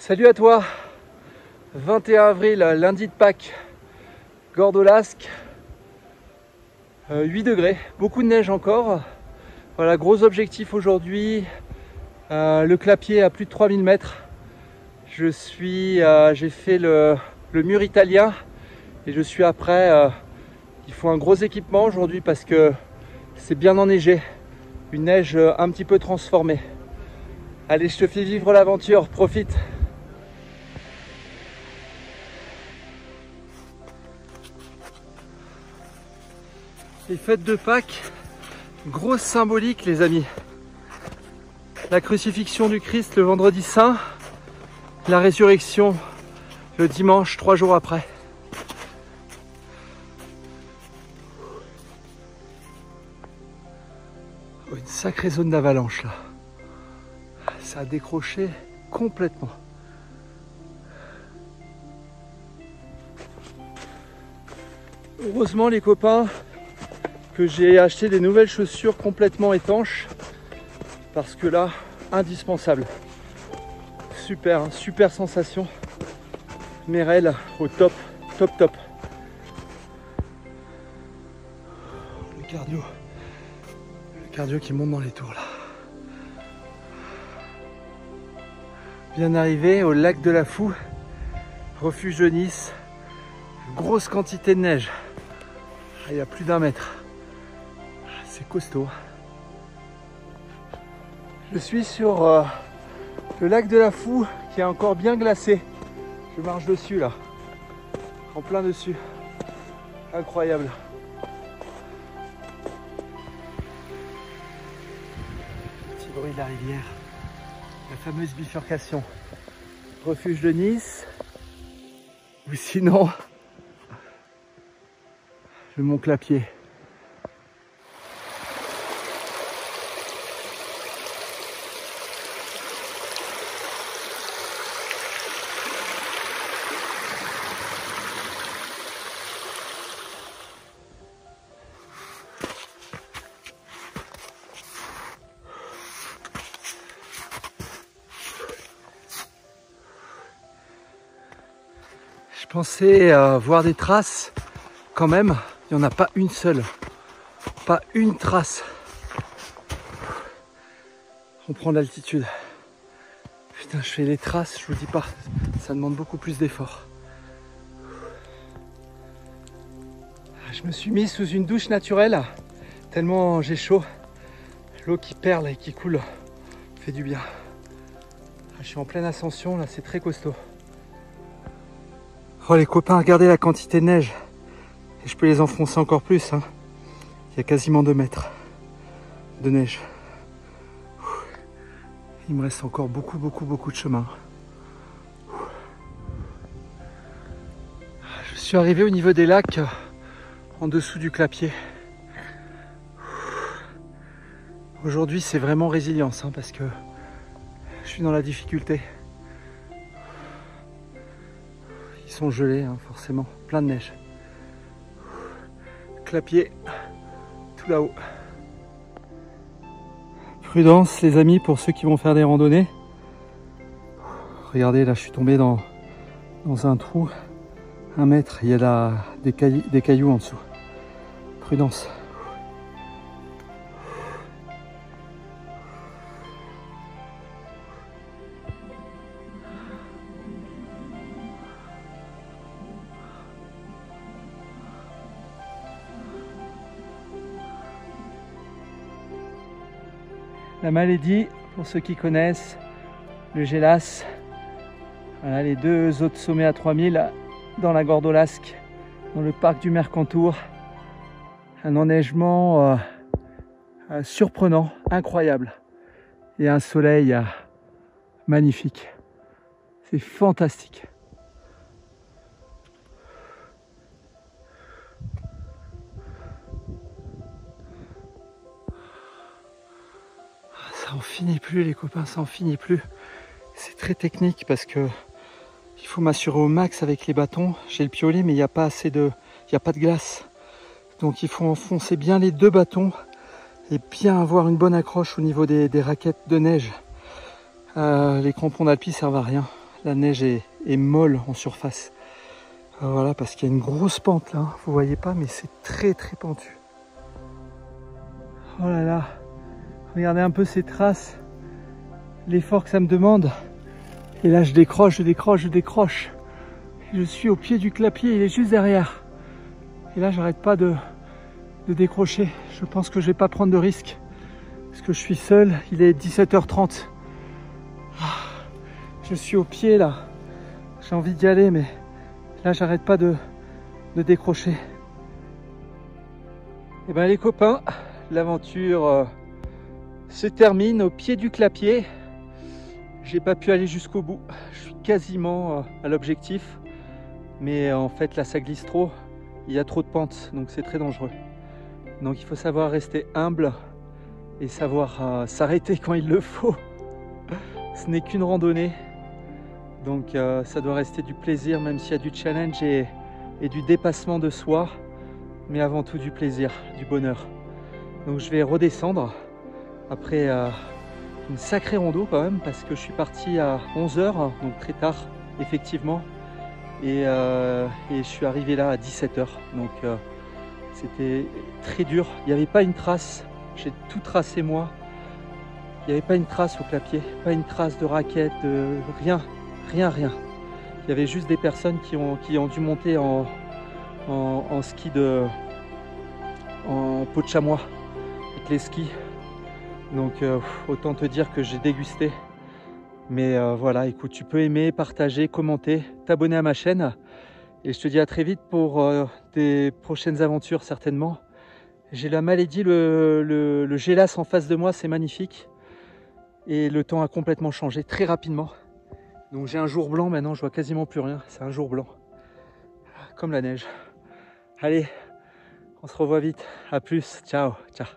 Salut à toi, 21 avril, lundi de Pâques, Gordolasque, 8 degrés, beaucoup de neige encore. Voilà, gros objectif aujourd'hui, le clapier à plus de 3000 mètres. J'ai fait le mur italien et je suis après. Il faut un gros équipement aujourd'hui parce que c'est bien enneigé, une neige un petit peu transformée. Allez, je te fais vivre l'aventure, profite. Les fêtes de Pâques, grosse symbolique les amis. La crucifixion du Christ le vendredi saint, la résurrection le dimanche 3 jours après. Oh, une sacrée zone d'avalanche là. Ça a décroché complètement. Heureusement les copains que j'ai acheté des nouvelles chaussures complètement étanches parce que là, indispensable. Super, super sensation. Merrell au top, top. Le cardio qui monte dans les tours là. Bien arrivé au lac de la Foux, refuge de Nice. Grosse quantité de neige. Il y a plus d'1 mètre. C'est costaud. Je suis sur le lac de la Foux qui est encore bien glacé. Je marche dessus là. En plein dessus. Incroyable. Petit bruit de la rivière. La fameuse bifurcation. Refuge de Nice. Ou sinon, le mont Clapier. Je pensais voir des traces, quand même, il n'y en a pas une seule, pas une trace. On prend de l'altitude. Putain, je fais les traces, je vous dis pas, ça demande beaucoup plus d'efforts. Je me suis mis sous une douche naturelle, tellement j'ai chaud. L'eau qui perle et qui coule fait du bien. Je suis en pleine ascension, là c'est très costaud. Oh les copains, regardez la quantité de neige. Et je peux les enfoncer encore plus. Hein. Il y a quasiment 2 mètres de neige. Il me reste encore beaucoup de chemin. Je suis arrivé au niveau des lacs, en dessous du Clapier. Aujourd'hui c'est vraiment résilience, hein, parce que je suis dans la difficulté. Ils sont gelés, hein, forcément, plein de neige. Clapier, tout là-haut. Prudence les amis pour ceux qui vont faire des randonnées. Regardez, là je suis tombé dans un trou, 1 mètre, il y a des cailloux en dessous. Prudence. La Malédie, pour ceux qui connaissent, le Gélas, voilà les 2 autres sommets à 3000 dans la Gordolasque, dans le parc du Mercantour. Un enneigement surprenant, incroyable, et un soleil magnifique. C'est fantastique. Ça en finit plus les copains, ça en finit plus. C'est très technique parce que il faut m'assurer au max avec les bâtons. J'ai le piolet mais il n'y a pas de glace. Donc il faut enfoncer bien les 2 bâtons et bien avoir une bonne accroche au niveau des raquettes de neige. Les crampons d'alpi servent à rien. La neige est molle en surface. Voilà, parce qu'il y a une grosse pente là, hein. Vous voyez pas, mais c'est très très pentu. Oh là là, regardez un peu ces traces, l'effort que ça me demande. Et là je décroche, je décroche, je décroche. Je suis au pied du clapier, il est juste derrière. Et là j'arrête pas de décrocher. Je pense que je vais pas prendre de risque. Parce que je suis seul, il est 17h30. Je suis au pied là. J'ai envie d'y aller, mais là j'arrête pas de décrocher. Et ben les copains, l'aventure se termine au pied du clapier. J'ai pas pu aller jusqu'au bout. Je suis quasiment à l'objectif. Mais en fait là ça glisse trop. Il y a trop de pentes, donc c'est très dangereux. Donc il faut savoir rester humble et savoir s'arrêter quand il le faut. Ce n'est qu'une randonnée. Donc ça doit rester du plaisir, même s'il y a du challenge et du dépassement de soi. Mais avant tout du plaisir, du bonheur. Donc je vais redescendre après une sacrée rando quand même, parce que je suis parti à 11h, donc très tard effectivement. Et je suis arrivé là à 17h. Donc c'était très dur. Il n'y avait pas une trace. J'ai tout tracé moi. Il n'y avait pas une trace au clapier, pas une trace de raquette, de rien. Rien. Il y avait juste des personnes qui ont dû monter en ski en peau de chamois avec les skis. Donc autant te dire que j'ai dégusté. Mais voilà, écoute, tu peux aimer, partager, commenter, t'abonner à ma chaîne. Et je te dis à très vite pour des prochaines aventures certainement. J'ai la maladie, le gélas en face de moi, c'est magnifique. Et le temps a complètement changé très rapidement. Donc j'ai un jour blanc maintenant, je vois quasiment plus rien. C'est un jour blanc, comme la neige. Allez, on se revoit vite. À plus, ciao, ciao.